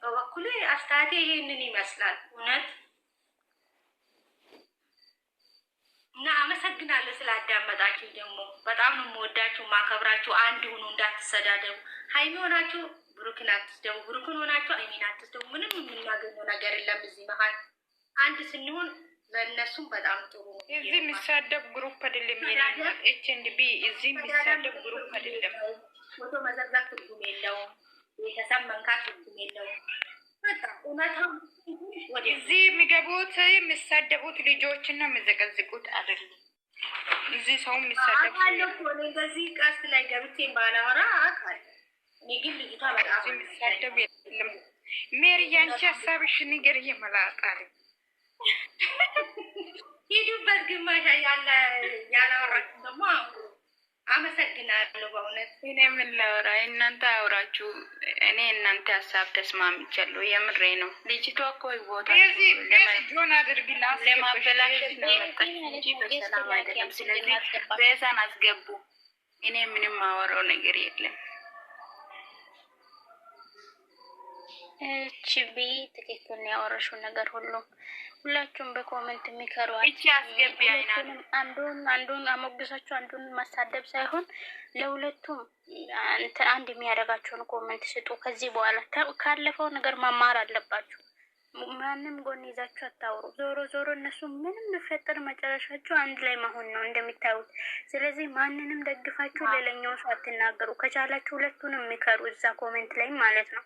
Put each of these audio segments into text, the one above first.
በበኩሌ አስተያየቴ ይሄንን ይመስላል እውነት። እና አመሰግናለሁ ስላዳመጣችሁ። ደግሞ በጣም ነው የምወዳችሁ ማከብራችሁ። አንድ ሁኑ፣ እንዳትሰዳደቡ። ሀይሚ ሆናችሁ ብሩክን አትስደቡ፣ ብሩክን ሆናችሁ ሀይሚን አትስደቡ። ምንም የምናገኘው ነገር የለም እዚህ መሀል። አንድ ስንሆን ለእነሱም በጣም ጥሩ ነው። እዚህ የሚሳደብ ግሩፕ አይደለም። ኤችኤንዲቢ እዚህ የሚሳደብ ግሩፕ አይደለም። ፎቶ መዘርዘር ትርጉም የለውም። ቤተሰብ መንካት ትርጉም የለውም። በቃ እውነታው እዚህ የሚገቡት የሚሳደቡት ልጆችና የሚዘቀዝቁት አይደለም። እዚህ ሰው የሚሳደብ እንደዚህ ቀስት ላይ ገብቼ ባላወራ አውቃለሁ። እኔ ግን ልጅቷ በጣም የሚሳደብ የለም። ሜሪ ያንቺ ሀሳብሽ ንገር እየመላጣል ሂዱበት። ግማሽ ያላወራችሁ ደግሞ አመሰግናለሁ በእውነት። እኔ ምን ላወራ? እናንተ አውራችሁ እኔ እናንተ ሀሳብ ተስማምቻለሁ። የምሬ ነው። ልጅቷ እኮ ቦታ ጆን አድርግላት ለማበላሸት ነው መጣች እንጂ በሰላም አይደለም። ስለዚህ በዛን አስገቡ። እኔ ምንም ማወራው ነገር የለም። ቺቢ ትክክል ነው ያወራሽው ነገር ሁሉ። ሁላችሁም በኮሜንት የሚከሯት እቺ አስገቢ አይናንም አንዱን አሞግሳችሁ አንዱን ማሳደብ ሳይሆን ለሁለቱም አንድ የሚያደርጋቸውን ኮሜንት ስጡ። ከዚህ በኋላ ካለፈው ነገር መማር አለባችሁ። ማንም ጎን ይዛችሁ አታውሩ። ዞሮ ዞሮ እነሱ ምንም ቢፈጠር መጨረሻችሁ አንድ ላይ መሆን ነው እንደሚታዩት። ስለዚህ ማንንም ደግፋችሁ ሌላኛው ሰው አትናገሩ። ከቻላችሁ ሁለቱንም የሚከሩ እዛ ኮሜንት ላይ ማለት ነው።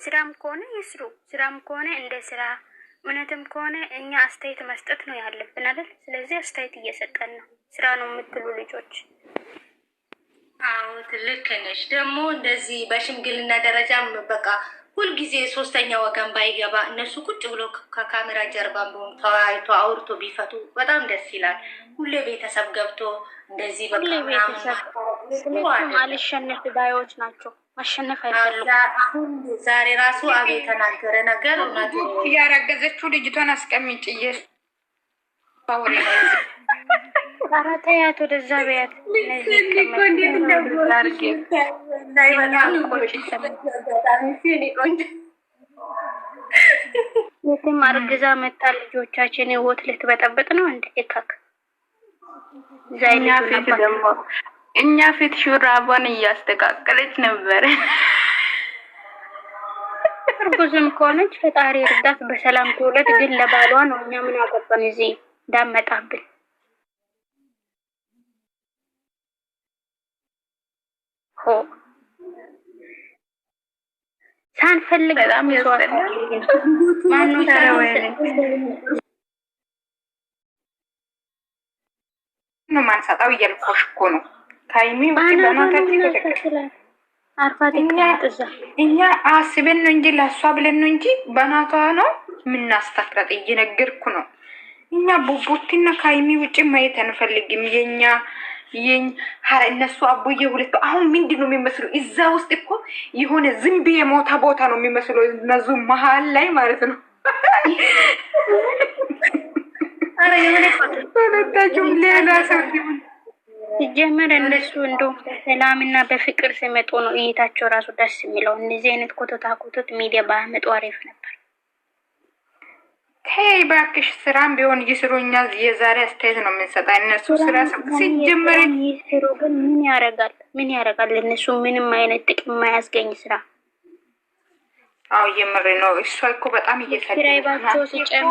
ስራም ከሆነ ይስሩ፣ ስራም ከሆነ እንደ ስራ፣ እውነትም ከሆነ እኛ አስተያየት መስጠት ነው ያለብን አይደል? ስለዚህ አስተያየት እየሰጠን ነው። ስራ ነው የምትሉ ልጆች፣ አዎ ትልቅ ነሽ። ደግሞ እንደዚህ በሽምግልና ደረጃም በቃ ሁልጊዜ ሶስተኛ ወገን ባይገባ እነሱ ቁጭ ብሎ ከካሜራ ጀርባ ተወያይቶ አውርቶ ቢፈቱ በጣም ደስ ይላል። ሁሌ ቤተሰብ ገብቶ እንደዚህ በቃ ሁለቱም አልሸነፍ ባዮች ናቸው። ማሸነፍ አይፈልጉም። ዛሬ ራሱ አቤ የተናገረ ነገር እውነት ያረገዘችው ልጅቷን አስቀምጭ ባውሬ ነው አራተያት ወደዛ በያት የትም አርግዛ መጣ ልጆቻችን ህይወት ልትበጠብጥ ነው እንደ እካክ እኛ ፊት ሹራቧን እያስተካከለች ነበር። እርጉዝም ከሆነች ፈጣሪ እርዳት በሰላም ትውለድ። ግን ለባሏ ነው። እኛ ምን አገባን እዚህ እንዳመጣብን። ሳንፈልግ በጣም ይወጣል። ማነው ነው ማንሳጣው እያልኩሽ እኮ ነው። ታይሚ እኛ አስበን ነው እንጂ ለሷ ብለን ነው እንጂ በናቷ ነው የምናስተፍራት እየነገርኩ ነው። እኛ ቡቡቲና ካይሚ ውጪ ማየት አንፈልግም። የኛ እነሱ አቡዬ ሁለቱ አሁን ምንድነው የሚመስለው? እዛ ውስጥ እኮ የሆነ ዝንብ የሞታ ቦታ ነው የሚመስለው እነሱ መሀል ላይ ማለት ነው። አረ የሆነ ወለታችሁ ሌላ ሰው ሲጀመር እነሱ እንደው በሰላምና በፍቅር ሲመጡ ነው እይታቸው ራሱ ደስ የሚለው። እነዚህ አይነት ኮተት ሚዲያ ባመጡ አሪፍ ነበር። ተይ እባክሽ፣ ስራም ቢሆን ይስሩኛ። የዛሬ አስተያየት ነው የምንሰጣው። እነሱ ስራ ሲጀመር ይስሩ፣ ግን ምን ያደርጋል? እነሱ ምንም አይነት ጥቅም የማያስገኝ ስራ። አዎ የምር ነው። እሷ እኮ በጣም እየሰደደች ነው።